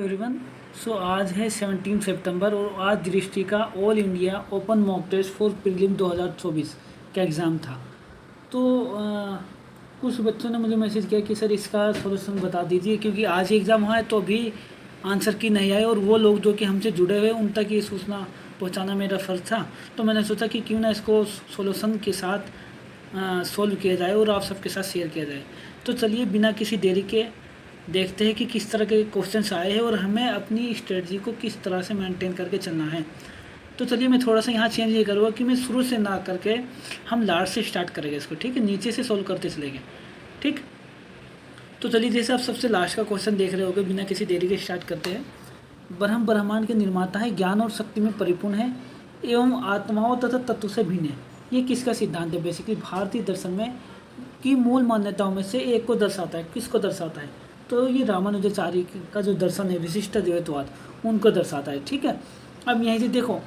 Everyone. आज है 17 सितंबर और आज दृष्टि का all India open mock test for prelim 2024 का एग्ज़ाम था। तो कुछ बच्चों ने मुझे मैसेज किया कि सर इसका सॉल्यूशन बता दीजिए, क्योंकि आज ही एग्ज़ाम हुआ है तो अभी आंसर की नहीं आए और वो लोग जो कि हमसे जुड़े हुए उन तक ये सूचना पहुंचाना मेरा फ़र्ज़ था। तो मैंने सोचा कि क्यों ना इसको सॉल्यूशन के साथ सॉल्व किया जाए और आप सबके साथ शेयर किया जाए। तो चलिए बिना किसी देरी के देखते हैं कि किस तरह के क्वेश्चंस आए हैं और हमें अपनी स्ट्रेटजी को किस तरह से मेंटेन करके चलना है। तो चलिए मैं थोड़ा सा यहाँ चेंज ये करूँगा कि मैं शुरू से ना करके हम लास्ट से स्टार्ट करेंगे इसको, ठीक है, नीचे से सोल्व करते चलेंगे, ठीक। तो चलिए जैसे आप सबसे लास्ट का क्वेश्चन देख रहे होगे, बिना किसी देरी के स्टार्ट करते हैं। ब्रह्म ब्रह्मांड के निर्माता है, ज्ञान और शक्ति में परिपूर्ण है एवं आत्माओं तथा तत्व से भिन्न है। ये किसका सिद्धांत है? बेसिकली भारतीय दर्शन में की मूल मान्यताओं में से एक को दर्शाता है। किसको दर्शाता है? तो ये रामानुजाचार्य का जो दर्शन है विशिष्ट द्वैतवाद, उनको दर्शाता है, ठीक है। अब यहीं से देखो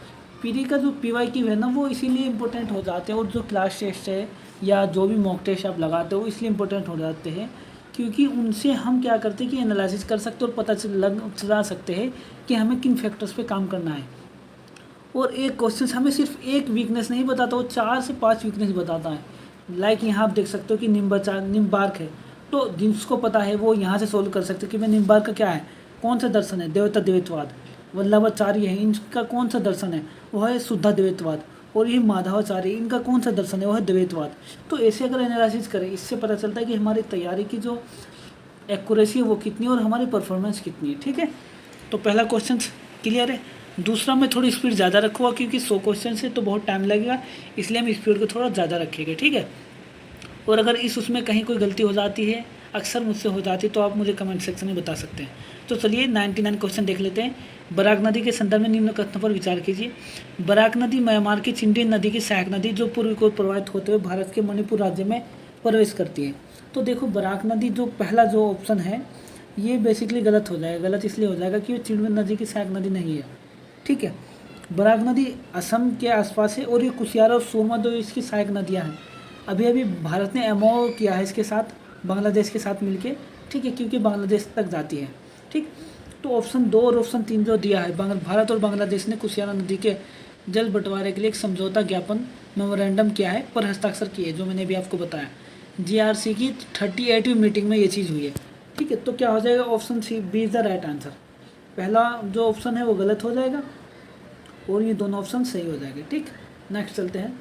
पीरी का जो PYQ है ना, वो इसीलिए इम्पोर्टेंट हो जाते हैं और जो क्लास टेस्ट है या जो भी मॉक टेस्ट आप लगाते हो इसलिए इम्पोर्टेंट हो जाते हैं, क्योंकि उनसे हम क्या करते हैं कि एनालिसिस कर सकते हैं और पता चला सकते हैं कि हमें किन फैक्टर्स पे काम करना है। और एक क्वेश्चन हमें सिर्फ एक वीकनेस नहीं बताता, वो 4 से 5 वीकनेस बताता है। लाइक यहाँ आप देख सकते हो कि निम्बार्क है, तो जिसको पता है वो यहाँ से सोल्व कर सकते हैं कि मैं निम्बार्क का क्या है, कौन सा दर्शन है, देवता द्वैतवाद। वल्लभाचार्य है, इनका कौन सा दर्शन है, वो है शुद्ध द्वैतवाद। और ये माधवाचार्य, इनका कौन सा दर्शन है, वो है द्वैतवाद। तो ऐसे अगर एनालिसिस करें, इससे पता चलता है कि हमारी तैयारी की जो एक्यूरेसी है वो कितनी है और हमारी परफॉर्मेंस कितनी है, ठीक है। तो पहला क्वेश्चन क्लियर है। दूसरा मैं थोड़ी स्पीड ज़्यादा रखूँगा क्योंकि 100 क्वेश्चन से तो बहुत टाइम लगेगा, इसलिए हम स्पीड को थोड़ा ज़्यादा रखेंगे, ठीक है। और अगर उसमें कहीं कोई गलती हो जाती है, अक्सर मुझसे हो जाती है, तो आप मुझे कमेंट सेक्शन में बता सकते हैं। तो चलिए 99 क्वेश्चन देख लेते हैं। बराक नदी के संदर्भ में निम्न कथनों पर विचार कीजिए। बराक नदी म्यांमार की चिंडी नदी की सहायक नदी जो पूर्व को प्रवाहित होते हुए भारत के मणिपुर राज्य में प्रवेश करती है। तो देखो बराक नदी जो पहला जो ऑप्शन है ये बेसिकली गलत हो जाएगा। गलत इसलिए हो जाएगा कि ये चिंडी नदी की सहायक नदी नहीं है, ठीक है। बराक नदी असम के आसपास है और ये कुशियारा और सुरमा जो इसकी सहायक नदियाँ हैं। अभी अभी भारत ने MOU किया है इसके साथ, बांग्लादेश के साथ मिलके, ठीक है, क्योंकि बांग्लादेश तक जाती है, ठीक। तो ऑप्शन 2 और ऑप्शन 3 जो दिया है, भारत और बांग्लादेश ने कुशियारा नदी के जल बंटवारे के लिए एक समझौता ज्ञापन मेमोरेंडम किया है, पर हस्ताक्षर किए, जो मैंने अभी आपको बताया। GRC की 38वीं मीटिंग में ये चीज़ हुई है, ठीक है। तो क्या हो जाएगा? Option B is the right answer. पहला जो ऑप्शन है वो गलत हो जाएगा और ये दोनों ऑप्शन सही हो जाएंगे, ठीक। नेक्स्ट चलते हैं।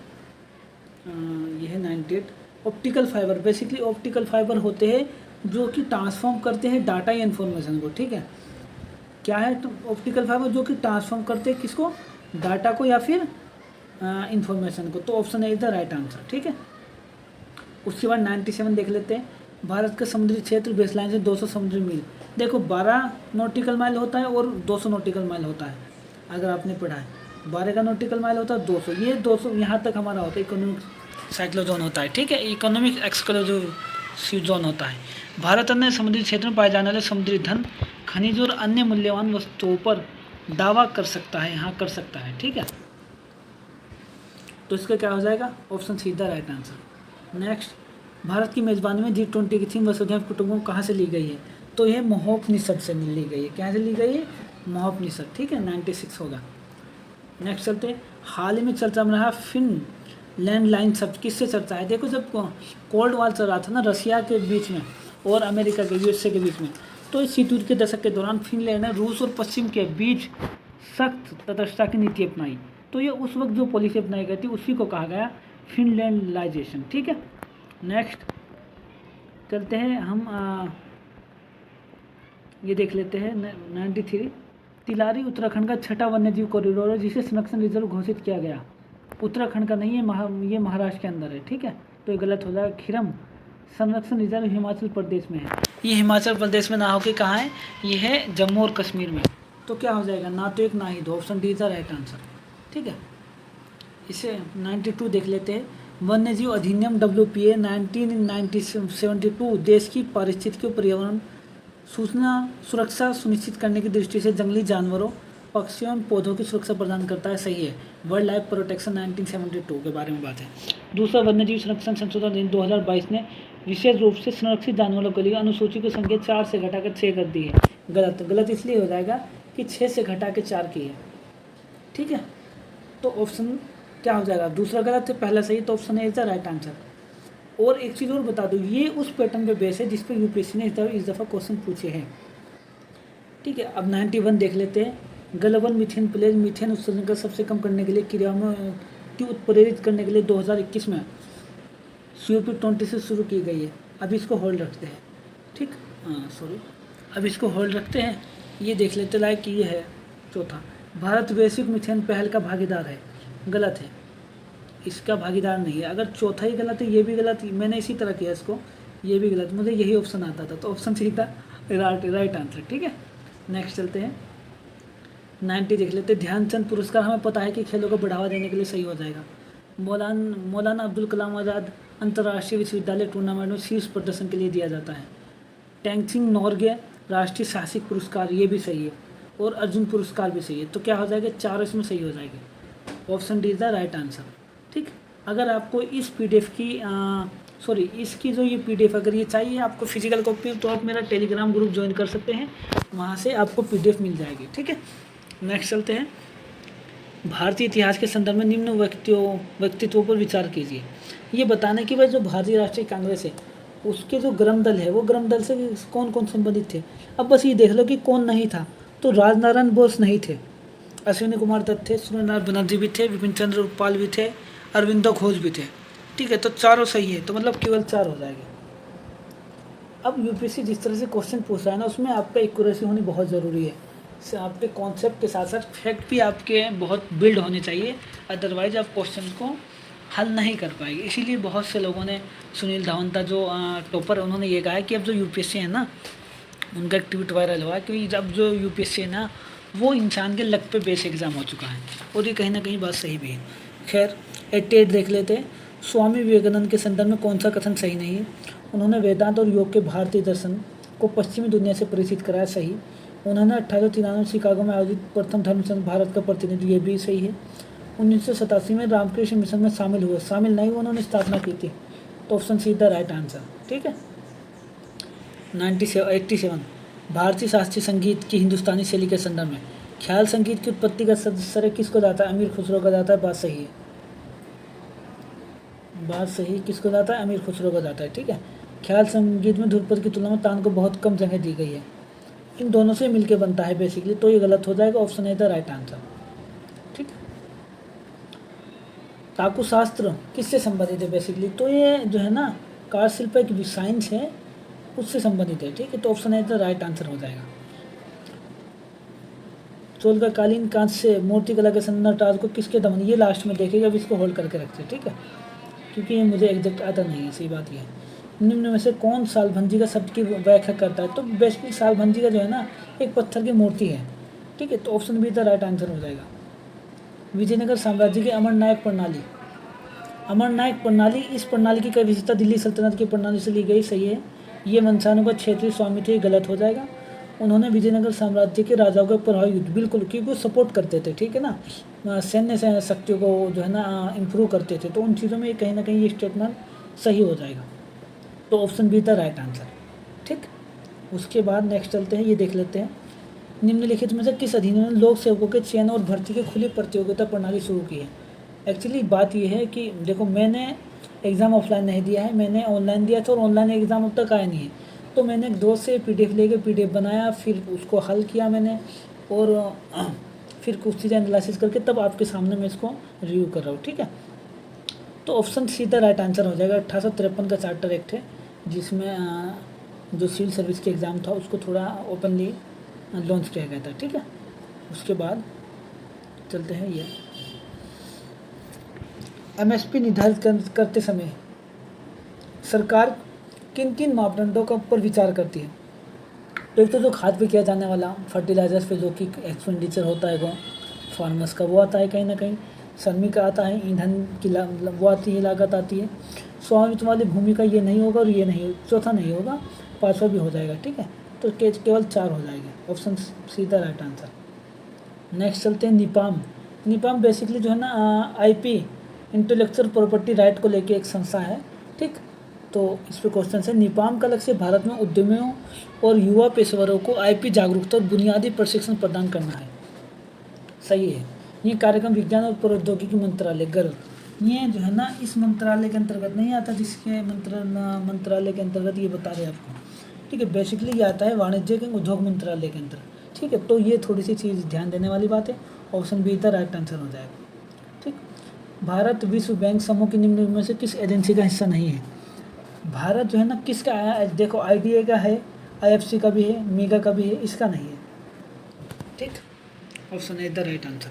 ये है 98। Optical fibre, basically optical fibre होते हैं जो कि ट्रांसफॉर्म करते हैं डाटा या इन्फॉर्मेशन को, ठीक है। क्या है ऑप्टिकल फाइबर? जो कि ट्रांसफॉर्म करते हैं किसको? डाटा को या फिर इंफॉर्मेशन को। तो option A is the right answer, ठीक है। उसके बाद 97 देख लेते हैं। भारत का समुद्री क्षेत्र बेसलाइन से 200 समुद्री मील। देखो 12 नॉटिकल माइल होता है और 200 नॉटिकल माइल होता है, अगर आपने पढ़ा है। 12 का नॉटिकल माइल होता है 200, ये 200 यहाँ तक हमारा होता है इकोनॉमिक साइक्लोजोन होता है, ठीक है, इकोनॉमिक एक्सक्लूसिव जोन होता है। भारत अन्य समुद्री क्षेत्र में पाए जाने वाले समुद्री धन, खनिज और अन्य मूल्यवान वस्तुओं पर दावा कर सकता है, यहाँ कर सकता है, ठीक है। तो इसका क्या हो जाएगा? Option see the right answer. Next, Bharat की मेज़बानी में G20 की थीम वसुधैव कुटुंबकम कहाँ से ली गई है? तो यह महोपनिषद से ली गई है। कहाँ से ली गई है? महोपनिषद, ठीक है, 96 होगा। नेक्स्ट चलते हैं। हाल ही में चर्चा में रहा फिनलैंड लाइन शब्द किससे चर्चा है? देखो जब कोल्ड वॉर चल रहा था ना रशिया के बीच में और अमेरिका के USA के बीच में, तो इस शीत युद्ध के दशक के दौरान फिनलैंड ने रूस और पश्चिम के बीच सख्त तटस्थता की नीति अपनाई। तो ये उस वक्त जो पॉलिसी अपनाई गई थी उसी को कहा गया फिनलैंडलाइजेशन, ठीक है। नेक्स्ट चलते हैं हम ये देख लेते हैं 93। तिलारी उत्तराखंड का छठा वन्यजीव कॉरिडोर है जिसे संरक्षण रिजर्व घोषित किया गया। उत्तराखंड का नहीं है, ये महाराष्ट्र के अंदर है, ठीक है। तो ये गलत हो जाएगा। खिरम संरक्षण रिजर्व हिमाचल प्रदेश में है। ये हिमाचल प्रदेश में ना होकर कहाँ है? ये है जम्मू और कश्मीर में। तो क्या हो जाएगा? ना तो एक ना ही दो, option D is the right answer, ठीक है। इसे 92 देख लेते हैं। वन्यजीव अधिनियम WPA 1972 देश की पारिस्थितिकी और पर्यावरण सूचना सुरक्षा सुनिश्चित करने की दृष्टि से जंगली जानवरों, पक्षियों और पौधों की सुरक्षा प्रदान करता है, सही है। वर्ल्ड लाइफ प्रोटेक्शन 1972 के बारे में बात है। दूसरा, वन्यजीव संरक्षण संशोधन अधिनियम 2022 ने विशेष रूप से संरक्षित जानवरों के लिए अनुसूची की संख्या 4 से घटाकर 6 कर दी है। गलत, गलत इसलिए हो जाएगा कि 6 से घटा के 4 की है, ठीक है। तो ऑप्शन क्या हो जाएगा, दूसरा गलत है, पहला सही, तो option A is the right answer. और एक चीज़ और बता दूँ, ये उस पैटर्न पे बेस है जिस पर यूपीएससी ने इस दफ़ा क्वेश्चन पूछे हैं, ठीक है। अब 91 देख लेते हैं। गलवन मीथेन प्लेज मीथेन उत्सर्जन का सबसे कम करने के लिए क्रियाओं में की उत्प्रेरित करने के लिए 2021 में COP20 से शुरू की गई है। अब इसको होल्ड रखते हैं, ठीक, अब इसको होल्ड रखते हैं। ये देख लेते लाइक कि ये है चौथा, भारत वैश्विक मीथेन पहल का भागीदार है। गलत है, इसका भागीदार नहीं है। अगर चौथा ही गलत है, ये भी गलत, मैंने इसी तरह किया इसको, ये भी गलत, मुझे यही ऑप्शन आता था, तो ऑप्शन सी था राइट आंसर, ठीक है। नेक्स्ट चलते हैं, 90 देख लेते हैं। ध्यानचंद पुरस्कार हमें पता है कि खेलों को बढ़ावा देने के लिए सही हो जाएगा। मौलाना अब्दुल कलाम आज़ाद अंतर्राष्ट्रीय विश्वविद्यालय टूर्नामेंट में शीर्ष प्रदर्शन के लिए दिया जाता है। टैंगसिंग नॉर्गे राष्ट्रीय साहसिक पुरस्कार, ये भी सही है, और अर्जुन पुरस्कार भी सही है। तो क्या हो जाएगा, 4 इसमें सही हो जाएगी। Option D is the right answer, ठीक। अगर आपको इस PDF की इसकी जो ये PDF अगर ये चाहिए आपको फिजिकल कॉपी, तो आप मेरा टेलीग्राम ग्रुप ज्वाइन कर सकते हैं, वहाँ से आपको PDF मिल जाएगी, ठीक है। नेक्स्ट चलते हैं, भारतीय इतिहास के संदर्भ में निम्न व्यक्तित्वों पर विचार कीजिए। ये बताने कि भाई जो भारतीय राष्ट्रीय कांग्रेस है उसके जो गर्म दल है वो गर्म दल से कौन कौन संबंधित थे। अब बस ये देख लो कि कौन नहीं था, तो राजनारायण बोस नहीं थे, अश्विनी कुमार दत्त थे, सुरेंद्रनाथ बनर्जी भी थे, विपिन चंद्र पाल भी थे, अरविंदो घोष भी थे, ठीक है। तो चारों सही है, तो मतलब केवल 4 हो जाएंगे। अब यूपीएससी जिस तरह से क्वेश्चन पूछ रहा है ना, उसमें आपका एक्यूरेसी होनी बहुत ज़रूरी है। आपके कॉन्सेप्ट के साथ साथ फैक्ट भी आपके बहुत बिल्ड होने चाहिए, अदरवाइज आप क्वेश्चन को हल नहीं कर पाएंगे। इसीलिए बहुत से लोगों ने, सुनील धावंता जो टॉपर, उन्होंने ये कहा है कि अब जो यूपीएससी है ना, उनका एक ट्वीट वायरल हुआ कि अब जो यूपीएससी है ना वो इंसान के लक पे बेस एग्ज़ाम हो चुका है, और ये कहीं ना कहीं बात सही भी है। खैर 88 देख लेते हैं। स्वामी विवेकानंद के संदर्भ में कौन सा कथन सही नहीं है। उन्होंने वेदांत और योग के भारतीय दर्शन को पश्चिमी दुनिया से परिचित कराया, सही। उन्होंने 1893 शिकागो में आयोजित प्रथम धर्म संघ भारत का प्रतिनिधि, ये भी सही है। 1987 में रामकृष्ण मिशन में शामिल हुए, शामिल नहीं हुए, उन्होंने स्थापना की थी, तो option see the right answer, ठीक है। 87 भारतीय शास्त्रीय संगीत की हिंदुस्तानी शैली के संदर्भ में ख्याल संगीत की उत्पत्ति का श्रेय किसको जाता है, अमीर खुसरो का जाता है, बात सही है, बात सही, किसको जाता है, अमीर खुसरो का जाता है, ठीक है। ख्याल संगीत में ध्रुपद की तुलना में तान को बहुत कम जगह दी गई है, इन दोनों से मिलके बनता है बेसिकली, तो ये गलत हो जाएगा, option A the right answer, ठीक। ताकू शास्त्र किससे संबंधित है बेसिकली, तो ये जो है ना कार शिल्प एक साइंस है, उससे संबंधित है, ठीक है। तो option A the right answer हो जाएगा। चोल का कालीन कांच से मूर्तिकला के संदर्भ को किसके दमन, ये लास्ट में देखेगा, अब इसको होल्ड करके रखते हैं, ठीक है, क्योंकि ये मुझे एग्जैक्ट आता नहीं है, सही बात ये है। निम्न में से कौन सालभंजी का शब्द की व्याख्या करता है, तो बेसिकली सालभंजी का जो है ना एक पत्थर की मूर्ति है, ठीक है। तो option be the right answer हो जाएगा। विजयनगर साम्राज्य की अमरनायक प्रणाली, अमरनायक प्रणाली, इस प्रणाली की कई विशेषता दिल्ली सल्तनत की प्रणाली से ली गई, सही है। ये मनसानों का क्षेत्रीय स्वामी थे, गलत हो जाएगा। उन्होंने विजयनगर साम्राज्य के राजाओं के प्रभावी युद्ध, बिल्कुल, क्योंकि वो सपोर्ट करते थे, ठीक है ना, सैन्य शक्तियों को जो है ना इम्प्रूव करते थे, तो उन चीज़ों में कहीं ना कहीं ये स्टेटमेंट सही हो जाएगा, तो ऑप्शन बी था राइट आंसर, ठीक। उसके बाद नेक्स्ट चलते हैं, ये देख लेते हैं। निम्नलिखित में से किस अधिनियम ने लोक सेवकों के चयन और भर्ती की खुली प्रतियोगिता प्रणाली शुरू की है। एक्चुअली बात ये है कि देखो, मैंने एग्ज़ाम ऑफलाइन नहीं दिया है, मैंने ऑनलाइन दिया था, और ऑनलाइन एग्ज़ाम अब तक आया नहीं है, तो मैंने एक दोस्त से PDF लेके PDF बनाया, फिर उसको हल किया मैंने, और फिर कुछ चीज़ें एनालिसिस करके तब आपके सामने मैं इसको रिव्यू कर रहा हूँ, ठीक है। तो option see the right answer हो जाएगा। 1853 का चार्टर एक्ट है, जिसमें जो सिविल सर्विस के एग्ज़ाम था उसको थोड़ा ओपनली लॉन्च किया गया था, ठीक है। उसके बाद चलते हैं, ये MSP निर्धारित करते समय सरकार किन किन मापदंडों का पर विचार करती है। तो एक तो जो खाद पे किया जाने वाला फर्टिलाइजर्स पे जो कि एक्सपेंडिचर होता है वो फार्मर्स का, वो आता है कहीं ना कहीं। श्रमिक का आता है, ईंधन की वो आती है, लागत आती है। स्वामित्व वाली भूमि का ये नहीं होगा, और ये नहीं, चौथा नहीं होगा, पाँचवा भी हो जाएगा, ठीक है। तो केवल 4 हो जाएंगे, option see the right answer. Next चलते हैं निपाम। निपाम बेसिकली जो है ना IP इंटेलेक्चुअल प्रॉपर्टी राइट को लेके एक संस्था है, ठीक। तो इस पे क्वेश्चन है, निपाम का लक्ष्य भारत में उद्यमियों और युवा पेशेवरों को आईपी जागरूकता और बुनियादी प्रशिक्षण प्रदान करना है। सही है। ये कार्यक्रम विज्ञान और प्रौद्योगिकी मंत्रालय गर्व, ये जो है ना इस मंत्रालय के अंतर्गत नहीं आता, जिसके मंत्रालय के अंतर्गत ये बता रहे हैं आपको, ठीक है। बेसिकली ये आता है वाणिज्य एवं उद्योग मंत्रालय के अंदर, ठीक है। तो ये थोड़ी सी चीज़ ध्यान देने वाली बात है। Option be the right answer हो जाएगा, ठीक। भारत विश्व बैंक समूह की निम्न में से किस एजेंसी का हिस्सा नहीं है? भारत जो है ना किसका है, देखो IDA का है, IFC का भी है, मीगा का भी है, इसका नहीं है, ठीक। Option A the right answer.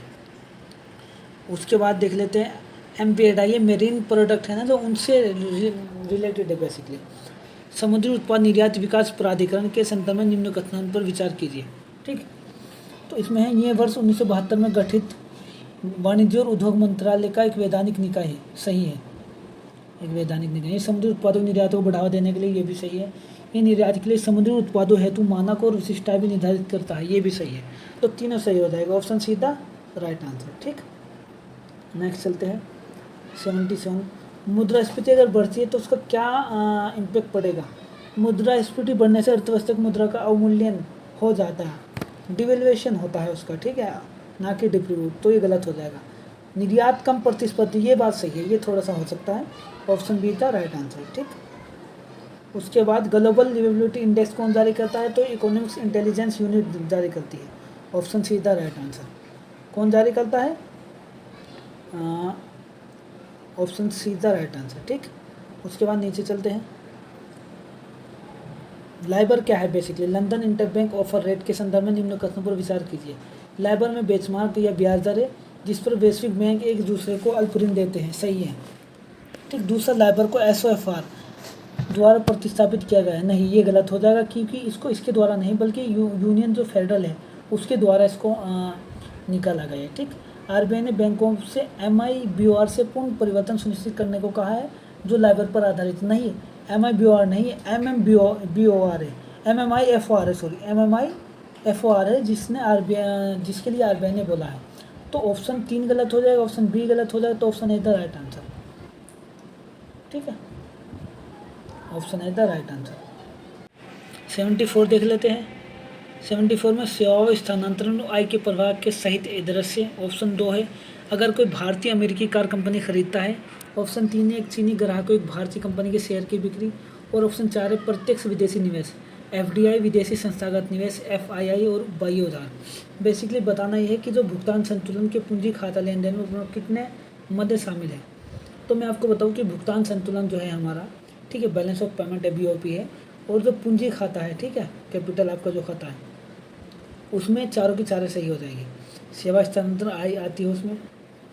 उसके बाद देख लेते हैं MPEDA, ये मेरीन प्रोडक्ट है ना जो उनसे रिलेटेड है बेसिकली। समुद्री उत्पाद निर्यात विकास प्राधिकरण के संदर्भ में निम्न कथन पर विचार कीजिए, ठीक। तो इसमें है, ये वर्ष 1972 में गठित वाणिज्य और उद्योग मंत्रालय का एक वैधानिक निकाय है। सही है, एक वैधानिक निकाय। ये समुद्री उत्पादों निर्यातों को बढ़ावा देने के लिए, ये भी सही है। ये निर्यात के लिए समुद्री उत्पादों हेतु मानक और विशिष्टताएं भी निर्धारित करता है, ये भी सही है। तो तीनों सही हो जाएगा, ऑप्शन सीधा राइट आंसर, ठीक। नेक्स्ट चलते हैं 77। मुद्रास्फीति अगर बढ़ती है तो उसका क्या इम्पैक्ट पड़ेगा? मुद्रास्फीति बढ़ने से अर्थव्यवस्था की मुद्रा का अवमूल्यन हो जाता है, डिवेल्युएशन होता है उसका, ठीक है, ना कि डिप्रीव्यूट, तो ये गलत हो जाएगा। निर्यात कम प्रतिस्पर्धी, ये बात सही है, ये थोड़ा सा हो सकता है, ऑप्शन बी था राइट आंसर, ठीक। उसके बाद ग्लोबल लिवेबिलिटी इंडेक्स कौन जारी करता है? तो इकोनॉमिक्स इंटेलिजेंस यूनिट जारी करती है, ऑप्शन सी था राइट आंसर। कौन जारी करता है? Option see the right answer, ठीक। उसके बाद नीचे चलते हैं। लाइबर क्या है? Basically London interbank offer rate के संदर्भ में निम्न कथनों पर विचार कीजिए। लाइबर में बेंचमार्क या ब्याज दर है जिस पर वैश्विक बैंक एक दूसरे को अल्प ऋण देते हैं, सही है, ठीक। दूसरा, लाइबर को SOFR द्वारा प्रतिस्थापित किया गया है, नहीं, ये गलत हो जाएगा, क्योंकि इसको इसके द्वारा नहीं बल्कि यूनियन जो फेडरल है उसके द्वारा इसको निकाला गया है, ठीक। RBI ने बैंकों से MIBOR से पूर्ण परिवर्तन सुनिश्चित करने को कहा है जो लाइबर पर आधारित नहीं है। MIBOR नहीं है, MMBOR है, MMIFOR है, सॉरी MMIFOR है, जिसके लिए RBI ने बोला है। तो ऑप्शन 3 गलत हो जाएगा, ऑप्शन बी गलत हो जाएगा, तो option A the right answer, ठीक है, option A the right answer. 74 देख लेते हैं। 74 में सेवाओं स्थानांतरण आय के प्रवाह के सहित दृश्य, ऑप्शन 2 है अगर कोई भारतीय अमेरिकी कार कंपनी खरीदता है, ऑप्शन 3 है एक चीनी ग्राहक को एक भारतीय कंपनी के शेयर की बिक्री, और ऑप्शन 4 है प्रत्यक्ष विदेशी निवेश, FDI विदेशी संस्थागत निवेश, FII और बाह्य उधार। बेसिकली बताना यह है कि जो भुगतान संतुलन के पूंजी खाता लेन देन में कितने मध्य शामिल है। तो मैं आपको बताऊं कि भुगतान संतुलन जो है हमारा, ठीक है, बैलेंस ऑफ पेमेंट BOP है, और जो पूंजी खाता है, ठीक है, कैपिटल आपका जो खाता है, उसमें चारों की चारें सही हो जाएगी। सेवा स्थानांतरण आय आती है उसमें,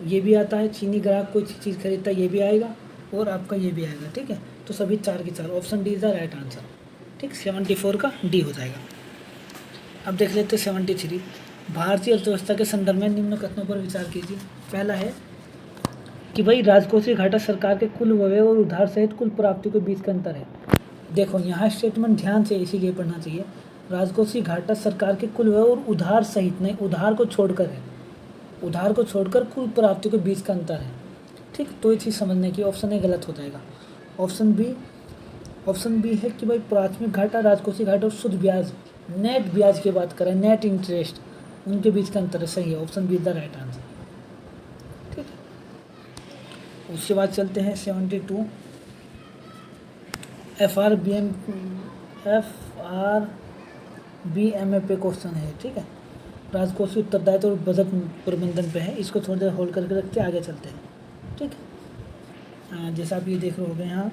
ये भी आता है, चीनी ग्राहक कोई चीज़ खरीदता है ये भी आएगा, और आपका ये भी आएगा, ठीक है। तो सभी चार की चार, option D is the right answer, ठीक। 74 का डी हो जाएगा। अब देख लेते हैं 73। भारतीय अर्थव्यवस्था के संदर्भ में निम्न कथनों पर विचार कीजिए। पहला है कि भाई राजकोषीय घाटा सरकार के कुल व्यय और उधार सहित कुल प्राप्ति के बीच का अंतर है। देखो यहाँ स्टेटमेंट ध्यान से इसीलिए पढ़ना चाहिए। राजकोषीय घाटा सरकार के कुल व्यय और उधार सहित, नहीं, उधार को छोड़कर है, उधार को छोड़कर कुल प्राप्ति के बीच का अंतर है, ठीक। तो ये चीज़ समझने की, ऑप्शन ए गलत हो जाएगा। ऑप्शन बी है कि भाई प्राथमिक घाटा, राजकोषीय घाटा और शुद्ध ब्याज, नेट ब्याज की बात करें, नेट इंटरेस्ट, उनके बीच का अंतर है, सही है, option be the right answer, ठीक है। उसके बाद चलते हैं 72। FRBMA पे क्वेश्चन है, ठीक है, राजकोषीय उत्तरदायित्व और बजट प्रबंधन पे है। इसको थोड़ी देर होल्ड करके रखते आगे चलते हैं, ठीक है। जैसा आप ये देख रहे होंगे यहाँ,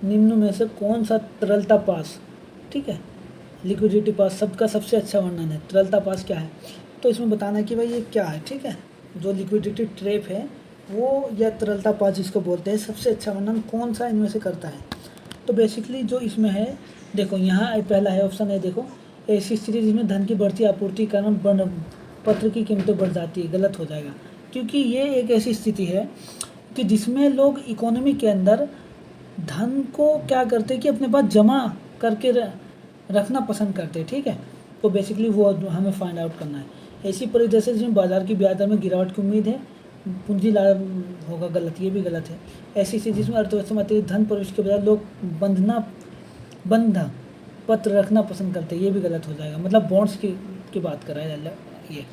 निम्न में से कौन सा तरलता पास, ठीक है, लिक्विडिटी पास सबका सबसे अच्छा वर्णन है। तरलता पास क्या है, तो इसमें बताना है कि भाई ये क्या है, ठीक है, जो लिक्विडिटी ट्रैप है वो, या तरलता पास जिसको बोलते हैं, सबसे अच्छा वर्णन कौन सा इनमें से करता है। तो बेसिकली जो इसमें है, देखो यहाँ पहला है ऑप्शन है, देखो ऐसी स्थिति जिसमें धन की बढ़ती आपूर्ति के कारण पत्र की कीमतें बढ़ जाती है, गलत हो जाएगा, क्योंकि ये एक ऐसी स्थिति है कि जिसमें लोग इकोनॉमी के अंदर धन को क्या करते हैं कि अपने पास जमा करके रखना पसंद करते हैं, ठीक है। तो बेसिकली वो हमें फाइंड आउट करना है। ऐसी परिदृश्य जिसमें बाजार की ब्याज दर में गिरावट की उम्मीद है, पूंजी लाभ होगा गलत, ये भी गलत है। ऐसी स्थिति जिसमें अर्थव्यवस्था में अतिरिक्त धन प्रवेश के बजाय लोग बंध पत्र रखना पसंद करते हैं, ये भी गलत हो जाएगा। मतलब बॉन्ड्स की बात कर रहा है ये।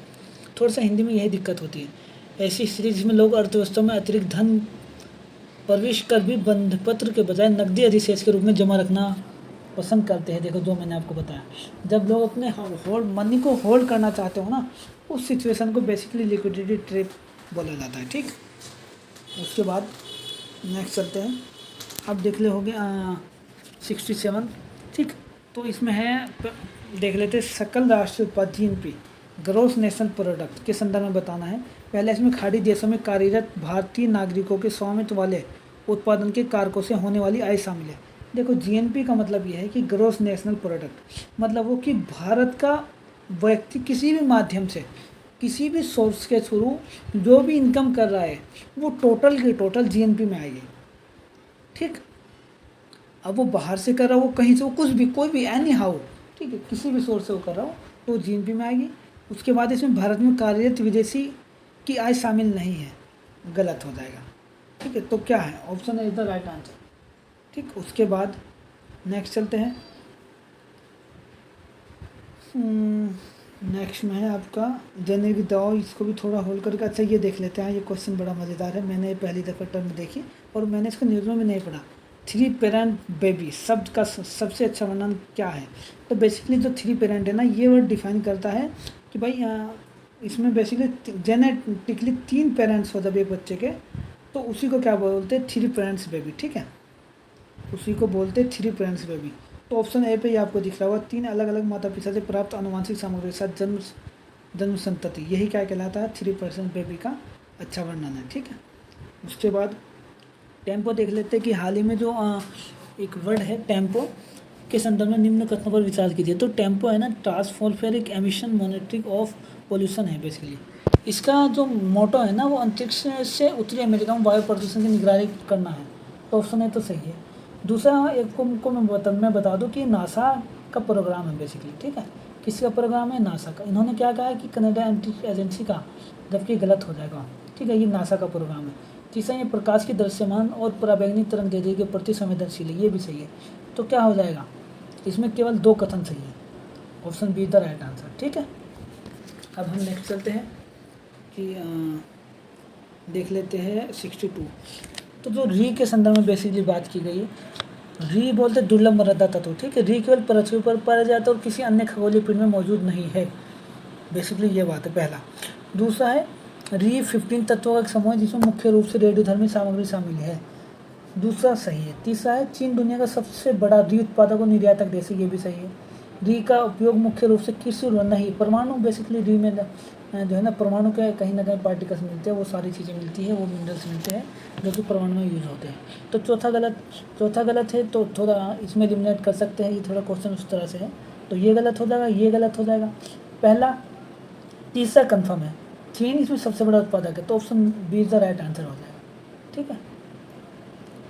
थोड़ा सा हिंदी में यही दिक्कत होती है। ऐसी स्थिति जिसमें लोग अर्थव्यवस्था में अतिरिक्त धन प्रवेश कर भी बंध पत्र के बजाय नकदी अधिशेष के रूप में जमा रखना पसंद करते हैं। देखो जो मैंने आपको बताया, जब लोग अपने होल्ड मनी को होल्ड करना चाहते हो ना, उस सिचुएशन को बेसिकली लिक्विडिटी ट्रैप बोला जाता है। ठीक, उसके बाद नेक्स्ट चलते हैं। अब देख ले हो गया 67। ठीक, तो इसमें है, देख लेते हैं सकल राष्ट्रीय उत्पाद GNP, ग्रोस नेशनल प्रोडक्ट के संदर्भ में बताना है। पहले इसमें खाड़ी देशों में कार्यरत भारतीय नागरिकों के स्वामित्व वाले उत्पादन के कारकों से होने वाली आय शामिल है। देखो GNP का मतलब यह है कि ग्रोस नेशनल प्रोडक्ट, मतलब वो कि भारत का व्यक्ति किसी भी माध्यम से, किसी भी सोर्स के थ्रू जो भी इनकम कर रहा है, वो टोटल की टोटल GNP में आएगी। ठीक, अब वो बाहर से कर रहा हो, कहीं से वो कुछ भी, कोई भी एनी हाउ, ठीक है, किसी भी सोर्स से वो कर रहा हो तो GNP में आएगी। उसके बाद इसमें भारत में कार्यरत विदेशी की आय शामिल नहीं है, गलत हो जाएगा। ठीक है, तो क्या है, option is the right answer. ठीक, उसके बाद नेक्स्ट चलते हैं। नेक्स्ट में है आपका जेनेरिक दवा, इसको भी थोड़ा होल्ड करके, अच्छा ये देख लेते हैं। ये क्वेश्चन बड़ा मज़ेदार है, मैंने पहली दफ़ा टर्म देखी और मैंने इसको न्यूज़ में नहीं पढ़ा। 3 पेरेंट बेबी शब्द का सबसे अच्छा वर्णन क्या है? तो बेसिकली जो 3 पेरेंट है ना, ये वर्ड डिफाइन करता है कि भाई इसमें बेसिकली जेनेटिकली 3 पेरेंट्स हो जब एक बच्चे के, तो उसी को क्या बोलते हैं, 3 पेरेंट्स बेबी। ठीक है, उसी को बोलते हैं 3 पेरेंट्स बेबी। तो ऑप्शन ए पे ही आपको दिख रहा होगा, 3 अलग अलग माता पिता से प्राप्त आनुवंशिक सामग्री के साथ जन्म संतति, यही क्या कहलाता है, 3 पेरेंट्स बेबी का अच्छा वर्णन है। ठीक है, उसके बाद टेम्पो देख लेते हैं कि हाल ही में जो एक वर्ड है टेम्पो के संदर्भ में निम्न कथनों पर विचार कीजिए। तो टेम्पो है ना, ट्रांसफॉर्मेरिक एमिशन मॉनिटरिंग ऑफ पोल्यूशन है बेसिकली। इसका जो मोटो है ना, वो अंतरिक्ष से उत्तरी अमेरिका में वायु प्रदूषण की निगरानी करना है। तो ऑप्शन है तो सही है। दूसरा एक को मैं बता दूं कि नासा का प्रोग्राम है बेसिकली। ठीक है, किसका प्रोग्राम है, नासा का। इन्होंने क्या कहा है कि कनाडा अंतरिक्ष एजेंसी का, जबकि गलत हो जाएगा। ठीक है, ये नासा का प्रोग्राम है। तीसरा, ये प्रकाश की दृश्यमान और पराबैंगनी तरंग दैर्ध्य के प्रति संवेदनशील है, ये भी सही है। तो क्या हो जाएगा, इसमें केवल 2 कथन सही है, option be the right answer. ठीक है, अब हम नेक्स्ट चलते हैं कि देख लेते हैं 62। तो जो री के संदर्भ में बेसिकली बात की गई है, री बोलते दुर्लभ मृदा तत्व। ठीक है, री केवल पृथ्वी पर पाया जाता है और किसी अन्य खगोलीय पिंड में मौजूद नहीं है, बेसिकली ये बात है पहला। दूसरा है री 15 तत्वों का एक समूह है जिसमें मुख्य रूप से रेडियोधर्मी सामग्री शामिल है, दूसरा सही है। तीसरा है चीन दुनिया का सबसे बड़ा री उत्पादक और निर्यातक देश है, ये भी सही है। री का उपयोग मुख्य रूप से कृषि और नहीं, परमाणु बेसिकली री में जो है ना, परमाणु के कहीं ना कहीं पार्टिकल्स मिलते हैं, वो सारी चीज़ें मिलती है, वो मिनरल्स मिलते हैं जो कि परमाणु में यूज होते हैं। तो चौथा गलत है, तो थोड़ा इसमें एलिमिनेट कर सकते हैं, ये थोड़ा क्वेश्चन उस तरह से है, तो ये गलत हो जाएगा, ये गलत हो जाएगा पहला। तीसरा कन्फर्म है, चीन इसमें सबसे बड़ा उत्पादक है, तो option B is the right answer हो जाएगा। ठीक है,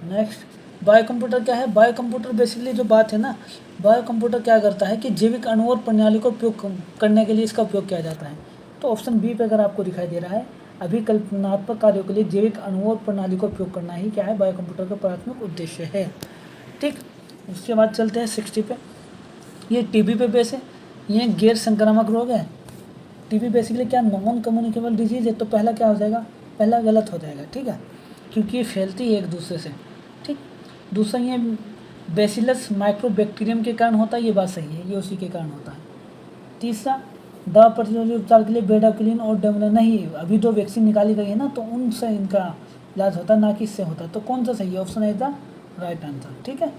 नेक्स्ट बायो कंप्यूटर क्या है? बायो कंप्यूटर बेसिकली जो बात है ना, बायो कंप्यूटर क्या करता है कि जैविक अणु और प्रणाली को उपयोग करने के लिए इसका उपयोग किया जाता है। तो ऑप्शन बी पे अगर आपको दिखाई दे रहा है, अभिकल्पनात्मक कार्यों के लिए जैविक अणु और प्रणाली को उपयोग करना ही क्या है, बायो कंप्यूटर का प्राथमिक उद्देश्य है। ठीक, उसके बाद चलते हैं 60 पे। ये टीबी पे बेस है, ये गैर संक्रामक रोग है। टीबी बेसिकली क्या, नॉन कम्युनिकेबल डिजीज़ है, तो पहला क्या हो जाएगा, पहला गलत हो जाएगा। ठीक है, क्योंकि ये फैलती है एक दूसरे से। ठीक, दूसरा ये बेसिलस माइक्रोबैक्टीरियम के कारण होता है, ये बात सही है, ये उसी के कारण होता है। तीसरा, दवा प्रतिरोधी उपचार के लिए बेडाक्विलिन और डेमोनिल नहीं, अभी 2 वैक्सीन निकाली गई है ना, तो उनसे इनका इलाज होता है, ना कि इससे होता है। तो कौन सा सही है, ऑप्शन है द राइट आंसर। ठीक है,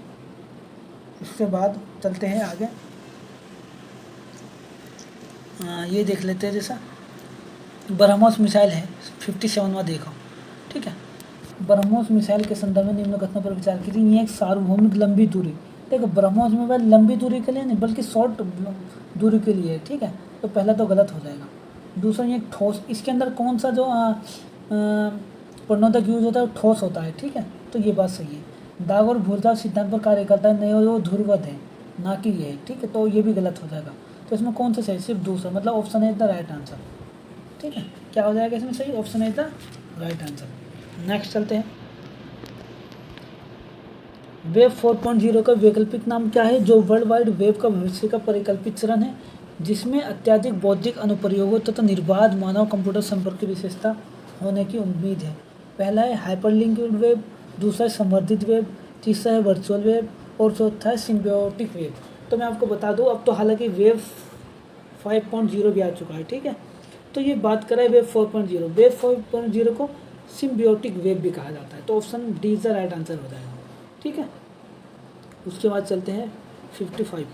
उसके बाद चलते हैं आगे। ये देख लेते हैं, जैसा ब्रह्मोस मिसाइल है 57वां देखो। ठीक है, ब्रह्मोस मिसाइल के संदर्भ में निम्न कथनों पर विचार कीजिए। ये एक सार्वभौमिक लंबी दूरी, देखो ब्रह्मोस मिसाइल लंबी दूरी के लिए नहीं बल्कि शॉर्ट दूरी के लिए है। ठीक है, तो पहला तो गलत हो जाएगा। दूसरा, ये ठोस, इसके अंदर कौन सा जो प्रणोदक यूज होता है वो ठोस होता है। ठीक है, तो ये बात सही है। दाग और भूलदार सिद्धांत पर कार्य करता है, नहीं वो ध्रुवद है, ना कि ये। ठीक है, तो ये भी गलत हो जाएगा। तो इसमें कौन सा सही, सिर्फ दूसरा, मतलब ऑप्शन है द राइट आंसर। ठीक है, क्या हो जाएगा इसमें सही, ऑप्शन है द राइट आंसर। नेक्स्ट चलते हैं। वेब 4.0 का वैकल्पिक नाम क्या है? जो वर्ल्ड वाइड वेब का भविष्य का परिकल्पित चरण है, जिसमें अत्यधिक बौद्धिक अनुप्रयोगों तथा निर्बाध मानव कंप्यूटर संपर्क की विशेषता होने की उम्मीद है। पहला है हाइपरलिंक्ड वेब, दूसरा है संवर्धित वेब, तीसरा है वर्चुअल वेब और चौथा है सिम्बियोटिक वेब। तो मैं आपको बता दूं, अब तो हालांकि वेब 5.0 भी आ चुका है, ठीक है। तो ये बात करें वेब 4.0, वेब 4.0 को सिम्बियोटिक वेब भी कहा जाता है। तो option D is the right answer हो जाएगा, ठीक है। उसके बाद चलते हैं 55।